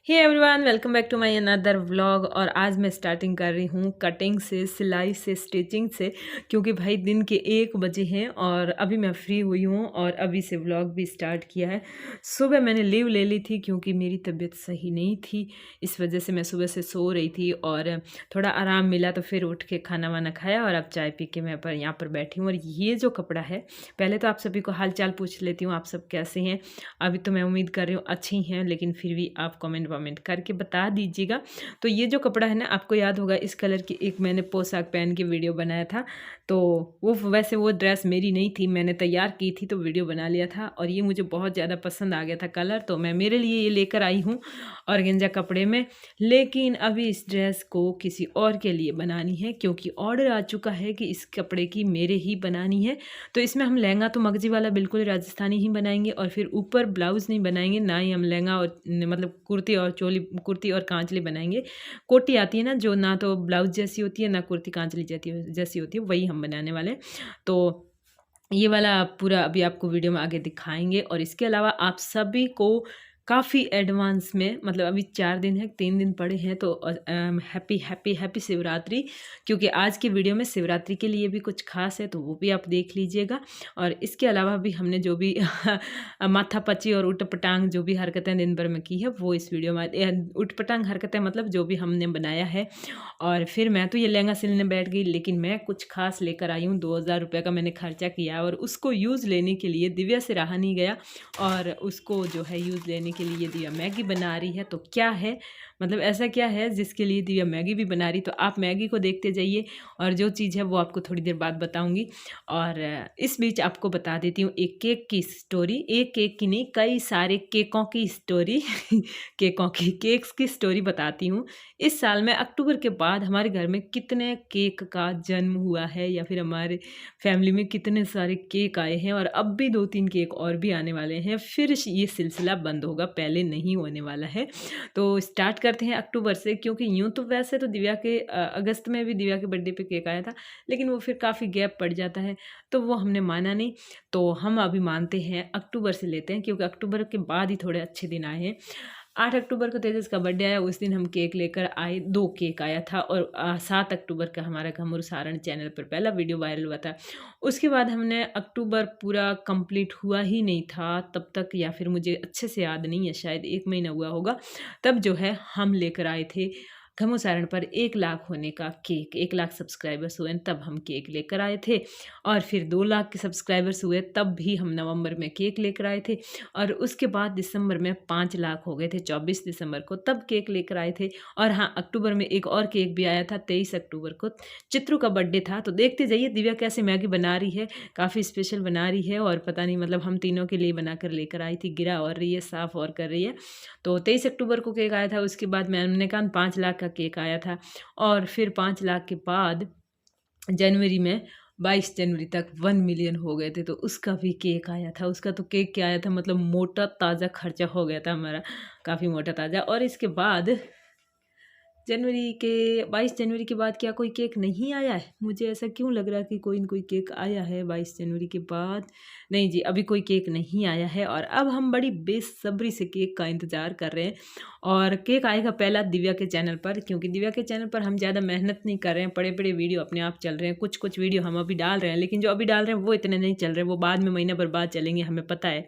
Hey everyone, welcome back to my another vlog. और आज मैं स्टार्टिंग कर रही हूँ कटिंग से, सिलाई से, स्टिचिंग से, क्योंकि भाई दिन के 1 बजे हैं और अभी मैं फ्री हुई हूँ और अभी से व्लॉग भी स्टार्ट किया है। सुबह मैंने लीव ले ली थी क्योंकि मेरी तबीयत सही नहीं थी, इस वजह से मैं सुबह से सो रही थी और थोड़ा आराम मिला तो फिर उठ के खाना वाना खाया और अब चाय पी के मैं यहाँ पर बैठी हूँ। और ये जो कपड़ा है, पहले तो आप सभी को हाल चाल पूछ लेती हूँ, आप सब कैसे हैं। अभी तो मैं उम्मीद कर रही हूँ अच्छी हैं, लेकिन फिर भी आप कमेंट करके बता दीजिएगा। तो ये जो कपड़ा है ना, आपको याद होगा इस कलर की एक मैंने पोशाक पहन के वीडियो बनाया था। तो वैसे वो ड्रेस मेरी नहीं थी, मैंने तैयार की थी तो वीडियो बना लिया था और ये मुझे बहुत ज़्यादा पसंद आ गया था कलर, तो मैं मेरे लिए ये लेकर आई हूँ ऑर्गेन्जा कपड़े में। लेकिन अभी इस ड्रेस को किसी और के लिए बनानी है क्योंकि ऑर्डर आ चुका है कि इस कपड़े की मेरे ही बनानी है। तो इसमें हम लहंगा तो मगजी वाला बिल्कुल राजस्थानी ही बनाएंगे और फिर ऊपर ब्लाउज़ नहीं बनाएंगे, ना ही हम लहंगा और मतलब कुर्ती और कांचली बनाएंगे। कोटी आती है ना, जो ना तो ब्लाउज जैसी होती है ना कुर्ती कांचली जैसी होती है, वही हम बनाने वाले हैं। तो ये वाला पूरा अभी आपको वीडियो में आगे दिखाएंगे। और इसके अलावा आप सभी को काफ़ी एडवांस में, मतलब अभी 4 दिन है, 3 दिन पड़े हैं, तो हैप्पी हैप्पी हैप्पी शिवरात्रि, क्योंकि आज की वीडियो में शिवरात्रि के लिए भी कुछ खास है तो वो भी आप देख लीजिएगा। और इसके अलावा भी हमने जो भी माथापच्ची और उटपटांग जो भी हरकतें दिन भर में की है वो इस वीडियो में, उटपटांग हरकतें मतलब जो भी हमने बनाया है। और फिर मैं तो ये लहंगा सिलने बैठ गई, लेकिन मैं कुछ खास लेकर आई हूँ। 2000 रुपये का मैंने खर्चा किया और उसको यूज़ लेने के लिए दिव्या से रहा नहीं गया और उसको जो है यूज़ लेने के लिए दिव्या मैगी बना रही है। तो क्या है, मतलब ऐसा क्या है जिसके लिए दिव्या मैगी भी बना रही, तो आप मैगी को देखते जाइए और जो चीज़ है वो आपको थोड़ी देर बाद बताऊंगी। और इस बीच आपको बता देती हूँ एक केक की स्टोरी, एक केक की नहीं, कई सारे केकों की स्टोरी केक्स की स्टोरी बताती हूँ। इस साल में अक्टूबर के बाद हमारे घर में कितने केक का जन्म हुआ है, या फिर हमारे फैमिली में कितने सारे केक आए हैं, और अब भी 2-3 केक और भी आने वाले हैं। फिर ये सिलसिला बंद होगा, पहले नहीं होने वाला है। तो स्टार्ट करते हैं अक्टूबर से, क्योंकि यूँ तो वैसे तो दिव्या के अगस्त में भी दिव्या के बर्थडे पे केक आया था, लेकिन वो फिर काफ़ी गैप पड़ जाता है तो वो हमने माना नहीं। तो हम अभी मानते हैं अक्टूबर से लेते हैं, क्योंकि अक्टूबर के बाद ही थोड़े अच्छे दिन आए हैं। 8 अक्टूबर को तेजस का बर्थडे आया, उस दिन हम केक लेकर आए, 2 केक आया था। और 7 अक्टूबर का हमारा घमुर सारण चैनल पर पहला वीडियो वायरल हुआ था। उसके बाद हमने अक्टूबर पूरा कंप्लीट हुआ ही नहीं था तब तक, या फिर मुझे अच्छे से याद नहीं है, शायद 1 महीना हुआ होगा, तब जो है हम लेकर आए थे घमू सारण पर 1 लाख होने का केक। 1 लाख सब्सक्राइबर्स हुए तब हम केक लेकर आए थे। और फिर 2 लाख के सब्सक्राइबर्स हुए तब भी हम नवंबर में केक लेकर आए थे। और उसके बाद दिसंबर में 5 लाख हो गए थे, 24 दिसंबर को, तब केक लेकर आए थे। और हाँ, अक्टूबर में एक और केक भी आया था, 23 अक्टूबर को चित्रू का बर्थडे था। तो देखते जाइए दिव्या कैसे मैगी बना रही है, काफ़ी स्पेशल बना रही है। और पता नहीं, मतलब हम तीनों के लिए बनाकर लेकर आई थी, गिरा और रही है, साफ़ और कर रही है। तो 23 अक्टूबर को केक आया था। उसके बाद मैंने कहा 5 लाख का केक आया था। और फिर 5 लाख के बाद जनवरी में 22 जनवरी तक 1 मिलियन हो गए थे, तो उसका भी केक आया था। उसका तो केक क्या आया था, मतलब मोटा ताज़ा खर्चा हो गया था हमारा, काफ़ी मोटा ताज़ा। और इसके बाद जनवरी के 22 जनवरी के बाद क्या कोई केक नहीं आया है? मुझे ऐसा क्यों लग रहा है कि कोई न कोई केक आया है 22 जनवरी के बाद। नहीं जी, अभी कोई केक नहीं आया है। और अब हम बड़ी बेसब्री से केक का इंतज़ार कर रहे हैं। और केक आएगा पहला दिव्या के चैनल पर, क्योंकि दिव्या के चैनल पर हम ज़्यादा मेहनत नहीं कर रहे हैं, बड़े बड़े वीडियो अपने आप चल रहे हैं। कुछ कुछ वीडियो हम अभी डाल रहे हैं, लेकिन जो अभी डाल रहे हैं वो इतने नहीं चल रहे, वो बाद में महीना भर बाद चलेंगे, हमें पता है।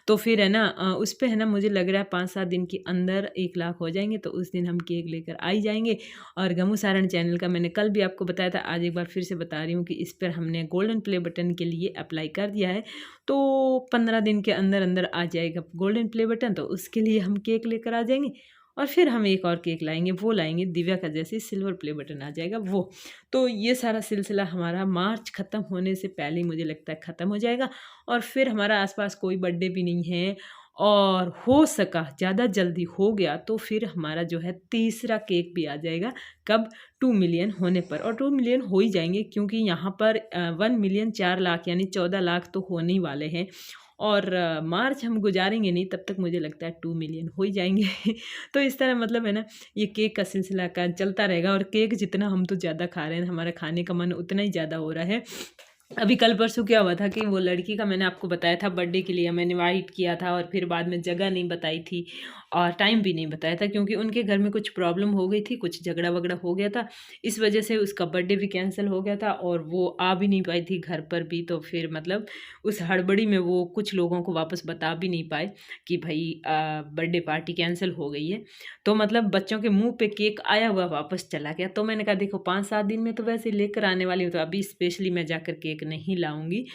तो फिर है ना, उस पे है ना, मुझे लग रहा है 5-7 दिन के अंदर 1 लाख हो जाएंगे, तो उस दिन हम केक लेकर आई जाएंगे। और घमू सारण चैनल का मैंने कल भी आपको बताया था, आज एक बार फिर से बता रही हूँ कि इस पर हमने गोल्डन प्ले बटन के लिए अप्लाई कर दिया है। तो 15 दिन के अंदर अंदर आ जाएगा गोल्डन प्ले बटन, तो उसके लिए हम केक लेकर आ जाएंगे। और फिर हम एक और केक लाएंगे, वो लाएंगे दिव्या का जैसे सिल्वर प्ले बटन आ जाएगा वो। तो ये सारा सिलसिला हमारा मार्च ख़त्म होने से पहले ही मुझे लगता है ख़त्म हो जाएगा। और फिर हमारा आसपास कोई बर्थडे भी नहीं है, और हो सका ज़्यादा जल्दी हो गया तो फिर हमारा जो है तीसरा केक भी आ जाएगा। कब? 2 मिलियन होने पर। और 2 मिलियन हो ही जाएंगे, क्योंकि यहाँ पर 1 मिलियन 4 लाख यानी 14 लाख तो होने ही वाले हैं। और मार्च हम गुजारेंगे नहीं, तब तक मुझे लगता है 2 मिलियन हो ही जाएंगे। तो इस तरह मतलब है ना, ये केक का सिलसिला का चलता रहेगा। और केक जितना हम तो ज़्यादा खा रहे हैं, हमारा खाने का मन उतना ही ज़्यादा हो रहा है। अभी कल परसों क्या हुआ था कि वो लड़की का मैंने आपको बताया था, बर्थडे के लिए मैंने इनवाइट किया था और फिर बाद में जगह नहीं बताई थी। और टाइम भी नहीं बताया था, क्योंकि उनके घर में कुछ प्रॉब्लम हो गई थी, कुछ झगड़ा वगड़ा हो गया था, इस वजह से उसका बर्थडे भी कैंसिल हो गया था और वो आ भी नहीं पाई थी घर पर भी। तो फिर मतलब उस हड़बड़ी में वो कुछ लोगों को वापस बता भी नहीं पाए कि भाई बर्थडे पार्टी कैंसिल हो गई है। तो मतलब बच्चों के मुंह पे केक आया हुआ वापस चला गया। तो मैंने कहा देखो 5-7 दिन में तो वैसे लेकर आने वाली हूँ, तो अभी स्पेशली मैं जाकर केक नहीं लाऊंगी।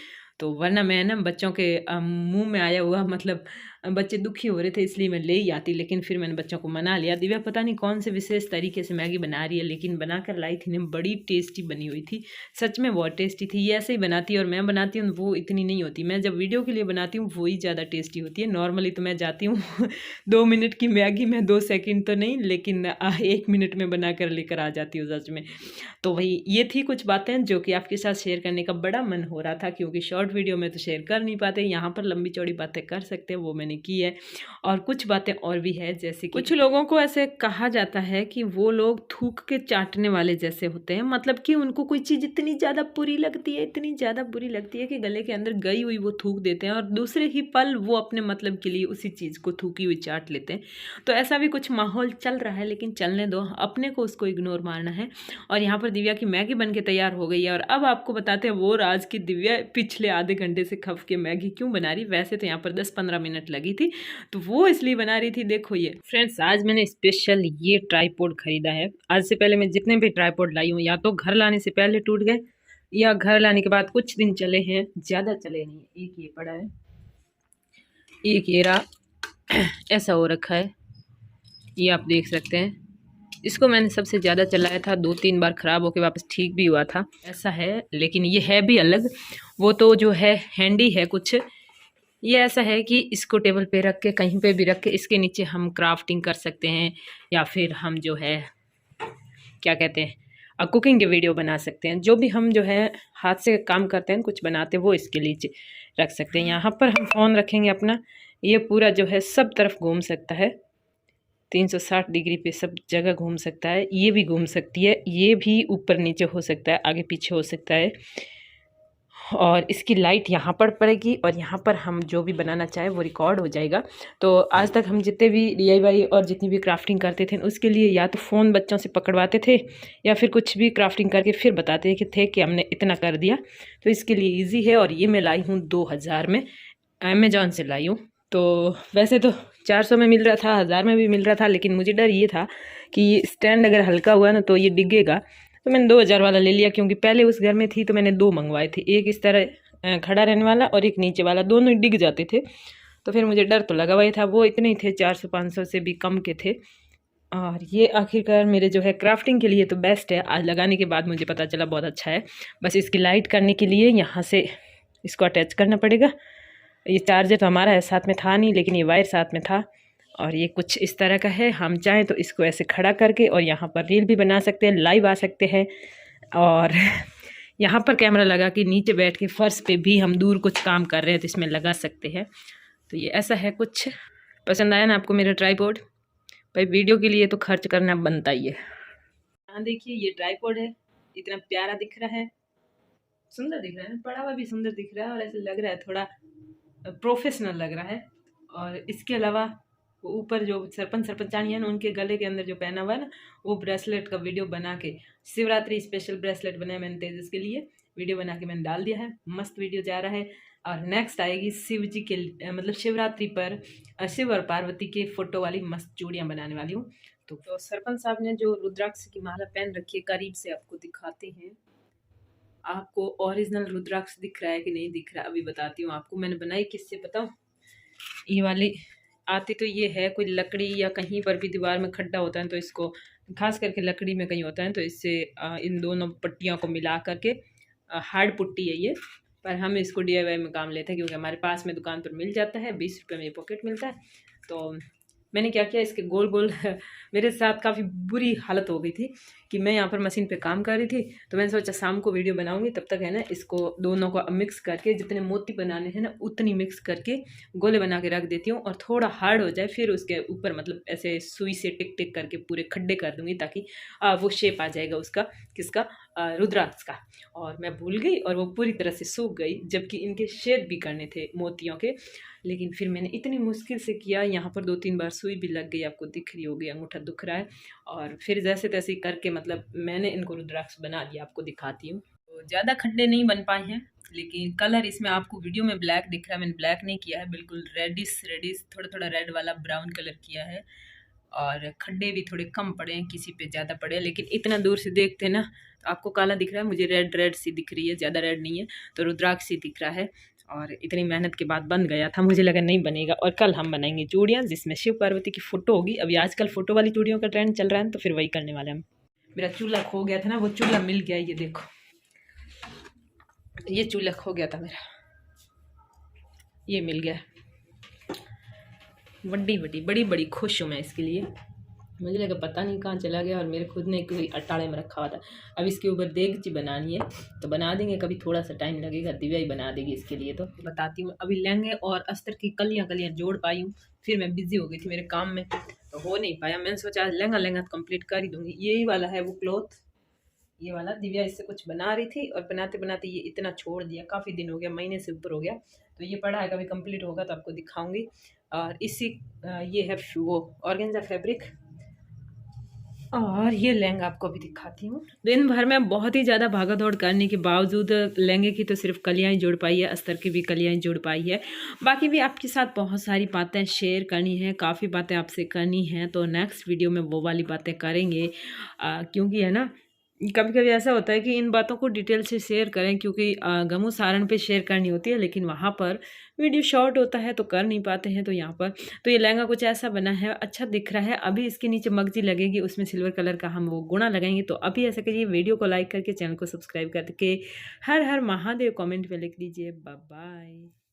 तो वरना मैं ना बच्चों के मुंह में आया हुआ मतलब बच्चे दुखी हो रहे थे इसलिए मैं ले ही आती, लेकिन फिर मैंने बच्चों को मना लिया। दिव्या पता नहीं कौन से विशेष तरीके से मैगी बना रही है, लेकिन बना कर लाई थी ना, बड़ी टेस्टी बनी हुई थी, सच में बहुत टेस्टी थी। ये ऐसे ही बनाती है और मैं बनाती हूँ वो इतनी नहीं होती। मैं जब वीडियो के लिए बनाती हूँ वही ज़्यादा टेस्टी होती है। नॉर्मली तो मैं जाती हूँ 2 मिनट की मैगी मैं 2 सेकंड तो नहीं, लेकिन 1 मिनट में बना कर लेकर आ जाती हूँ सच में। तो वही ये थी कुछ बातें जो कि आपके साथ शेयर करने का बड़ा मन हो रहा था, क्योंकि शॉर्ट वीडियो में तो शेयर कर नहीं पाते, यहाँ पर लंबी चौड़ी बातें कर सकते हैं, वो मैंने की है। और कुछ बातें और भी है, जैसे कि कुछ लोगों को ऐसे कहा जाता है कि वो लोग थूक के चाटने वाले जैसे होते हैं, मतलब कि उनको कोई चीज़ इतनी ज़्यादा बुरी लगती है, इतनी ज़्यादा बुरी लगती है कि गले के अंदर गई हुई वो थूक देते हैं और दूसरे ही पल वो अपने मतलब के लिए उसी चीज़ को थूकी हुई चाट लेते हैं। तो ऐसा भी कुछ माहौल चल रहा है, लेकिन चलने दो, अपने को उसको इग्नोर मारना है। और यहाँ पर दिव्या की मैगी बन के तैयार हो गई है और अब आपको बताते हैं वो राज की दिव्या पिछले आधे घंटे से खप के मैगी क्यों बना रही। वैसे तो यहाँ पर 10-15 मिनट लगी थी, तो वो इसलिए बना रही थी। देखो ये फ्रेंड्स, आज मैंने स्पेशल ये ट्राइपॉड खरीदा है। आज से पहले मैं जितने भी ट्राइपॉड लाई हूँ या तो घर लाने से पहले टूट गए या घर लाने के बाद कुछ दिन चले हैं, ज़्यादा चले नहीं। एक ये पड़ा है, एक ये रहा ऐसा हो रखा है, ये आप देख सकते हैं। इसको मैंने सबसे ज़्यादा चलाया था, 2-3 बार ख़राब होकर वापस ठीक भी हुआ था, ऐसा है। लेकिन ये है भी अलग, वो तो जो है हैंडी है कुछ। ये ऐसा है कि इसको टेबल पे रख के कहीं पे भी रख के इसके नीचे हम क्राफ्टिंग कर सकते हैं, या फिर हम जो है क्या कहते हैं कुकिंग के वीडियो बना सकते हैं। जो भी हम जो है हाथ से काम करते हैं कुछ बनाते हैं वो इसके नीचे रख सकते हैं। यहाँ पर हम फ़ोन रखेंगे अपना, ये पूरा जो है सब तरफ घूम सकता है, 360 डिग्री पे सब जगह घूम सकता है। ये भी घूम सकती है, ये भी ऊपर नीचे हो सकता है, आगे पीछे हो सकता है। और इसकी लाइट यहाँ पर पड़ेगी और यहाँ पर हम जो भी बनाना चाहे वो रिकॉर्ड हो जाएगा। तो आज तक हम जितने भी DIY और जितनी भी क्राफ्टिंग करते थे उसके लिए या तो फ़ोन बच्चों से पकड़वाते थे या फिर कुछ भी क्राफ्टिंग करके फिर बताते थे कि हमने इतना कर दिया। तो इसके लिए ईजी है। और ये मैं लाई हूँ 2000 में, अमेजोन से लाई हूँ। तो वैसे तो 400 में मिल रहा था, 1000 में भी मिल रहा था, लेकिन मुझे डर ये था कि ये स्टैंड अगर हल्का हुआ ना तो ये डिगेगा। तो मैंने 2000 वाला ले लिया, क्योंकि पहले उस घर में थी तो मैंने 2 मंगवाए थे, एक इस तरह खड़ा रहने वाला और एक नीचे वाला, दोनों डिग जाते थे। तो फिर मुझे डर तो लगा हुआ था, वो इतने ही थे, 400-500 से भी कम के थे। और ये आखिरकार मेरे जो है क्राफ्टिंग के लिए तो बेस्ट है। आज लगाने के बाद मुझे पता चला बहुत अच्छा है। बस इसकी लाइट करने के लिए यहाँ से इसको अटैच करना पड़ेगा। ये चार्जर तो हमारा है, साथ में था नहीं, लेकिन ये वायर साथ में था। और ये कुछ इस तरह का है, हम चाहें तो इसको ऐसे खड़ा करके और यहाँ पर रील भी बना सकते हैं, लाइव आ सकते हैं। और यहाँ पर कैमरा लगा कि नीचे बैठ के फर्श पे भी हम दूर कुछ काम कर रहे हैं तो इसमें लगा सकते हैं। तो ये ऐसा है कुछ। पसंद आया ना आपको मेरा ट्राइपॉड? भाई वीडियो के लिए तो खर्च करना बनता ही है। यहाँ देखिए ये ट्राइपॉड है, इतना प्यारा दिख रहा है, सुंदर दिख रहा है, पड़ा हुआ भी सुंदर दिख रहा है और ऐसे लग रहा है थोड़ा प्रोफेशनल लग रहा है। और इसके अलावा वो ऊपर जो सरपंचानी है ना, उनके गले के अंदर जो पहना हुआ है ना, वो ब्रेसलेट का वीडियो बना के, शिवरात्रि स्पेशल ब्रेसलेट बनाया मैंने तेजस के लिए, वीडियो बना के मैंने डाल दिया है। मस्त वीडियो जा रहा है। और नेक्स्ट आएगी शिव जी के मतलब शिवरात्रि पर शिव और पार्वती के फोटो वाली मस्त चूड़ियाँ बनाने वाली हूँ। तो सरपंच साहब ने जो रुद्राक्ष की माला पहन रखी है, करीब से आपको दिखाते हैं। आपको ओरिजिनल रुद्राक्ष दिख रहा है कि नहीं दिख रहा, अभी बताती हूँ आपको। मैंने बनाई किससे बताऊँ, ये वाली आती तो ये है, कोई लकड़ी या कहीं पर भी दीवार में खड्डा होता है तो इसको, खास करके लकड़ी में कहीं होता है तो इससे इन दोनों पट्टियों को मिला करके, हार्ड पुट्टी है ये, पर हम इसको DIY में काम लेते हैं क्योंकि हमारे पास में दुकान पर मिल जाता है, 20 रुपये में ये पॉकेट मिलता है। तो मैंने क्या किया, इसके गोल गोल मेरे साथ काफ़ी बुरी हालत हो गई थी कि मैं यहाँ पर मशीन पे काम कर रही थी, तो मैंने सोचा शाम को वीडियो बनाऊंगी, तब तक है ना इसको दोनों को मिक्स करके, जितने मोती बनाने हैं ना उतनी मिक्स करके गोले बना के रख देती हूँ, और थोड़ा हार्ड हो जाए फिर उसके ऊपर मतलब ऐसे सुई से टिक टिक करके पूरे खड्डे कर दूँगी, ताकि वो शेप आ जाएगा उसका, किसका, रुद्राक्ष का। और मैं भूल गई और वो पूरी तरह से सूख गई, जबकि इनके शेड भी करने थे मोतियों के, लेकिन फिर मैंने इतनी मुश्किल से किया, यहाँ पर 2-3 बार सुई भी लग गई, आपको दिख रही होगी, अंगूठा दुख रहा है। और फिर जैसे तैसे करके मतलब मैंने इनको रुद्राक्ष बना लिया, आपको दिखाती हूँ। तो ज़्यादा खड्डे नहीं बन पाए हैं, लेकिन कलर इसमें आपको वीडियो में ब्लैक दिख रहा है, मैंने ब्लैक नहीं किया है, बिल्कुल रेडिश रेडिश थोड़ा थोड़ा रेड वाला ब्राउन कलर किया है। और खड्डे भी थोड़े कम पड़े हैं, किसी पे ज़्यादा पड़े हैं, लेकिन इतना दूर से देखते हैं ना तो आपको काला दिख रहा है, मुझे रेड रेड सी दिख रही है, ज़्यादा रेड नहीं है, तो रुद्राक्ष सी दिख रहा है। और इतनी मेहनत के बाद बन गया था, मुझे लगा नहीं बनेगा। और कल हम बनाएंगे चूड़ियाँ जिसमें शिव पार्वती की फ़ोटो होगी। अभी आजकल फ़ोटो वाली चूड़ियों का ट्रेंड चल रहा है, तो फिर वही करने वाले हम। मेरा चूल्हा खो गया था ना, वो चूल्हा मिल गया, ये देखो, ये चूल्हा खो गया था मेरा, ये मिल गया। बड़ी बड़ी खुश हूँ मैं इसके लिए। मुझे लगा पता नहीं कहाँ चला गया, और मेरे खुद ने कोई अटाड़े में रखा हुआ था। अब इसके ऊपर देगची बनानी है, तो बना देंगे, कभी थोड़ा सा टाइम लगेगा, दिव्या ही बना देगी इसके लिए। तो बताती हूँ, अभी लहंगे और अस्तर की कलियाँ जोड़ पाई हूँ, फिर मैं बिजी हो गई थी मेरे काम में, तो हो नहीं पाया। मैंने सोचा आज लहंगा तो कंप्लीट कर ही दूँगी। यही वाला है वो क्लॉथ, ये वाला दिव्या इससे कुछ बना रही थी, और बनाते बनाते ये इतना छोड़ दिया, काफ़ी दिन हो गया, महीने से ऊपर हो गया। तो ये पड़ा है, कभी कंप्लीट होगा तो आपको दिखाऊंगी। और इसी ये है वो ऑर्गेन्जा फैब्रिक, और ये लहंगा आपको भी दिखाती हूँ। दिन भर में बहुत ही ज़्यादा भागा दौड़ करने के बावजूद लहंगे की तो सिर्फ कलियाँ ही जोड़ पाई है, अस्तर की भी कलियाँ ही जोड़ पाई है। बाकी भी आपके साथ बहुत सारी बातें शेयर करनी है, काफ़ी बातें आपसे करनी हैं, तो नेक्स्ट वीडियो में वो वाली बातें करेंगे। क्योंकि है ना, कभी कभी ऐसा होता है कि इन बातों को डिटेल से शेयर करें, क्योंकि गमू सारण पे शेयर करनी होती है, लेकिन वहाँ पर वीडियो शॉर्ट होता है तो कर नहीं पाते हैं। तो यहाँ पर तो ये लहंगा कुछ ऐसा बना है, अच्छा दिख रहा है। अभी इसके नीचे मगजी लगेगी, उसमें सिल्वर कलर का हम वो गुणा लगाएंगे। तो अभी ऐसा करिए, वीडियो को लाइक करके चैनल को सब्सक्राइब करके हर हर महादेव कमेंट में लिख दीजिए। Bye bye.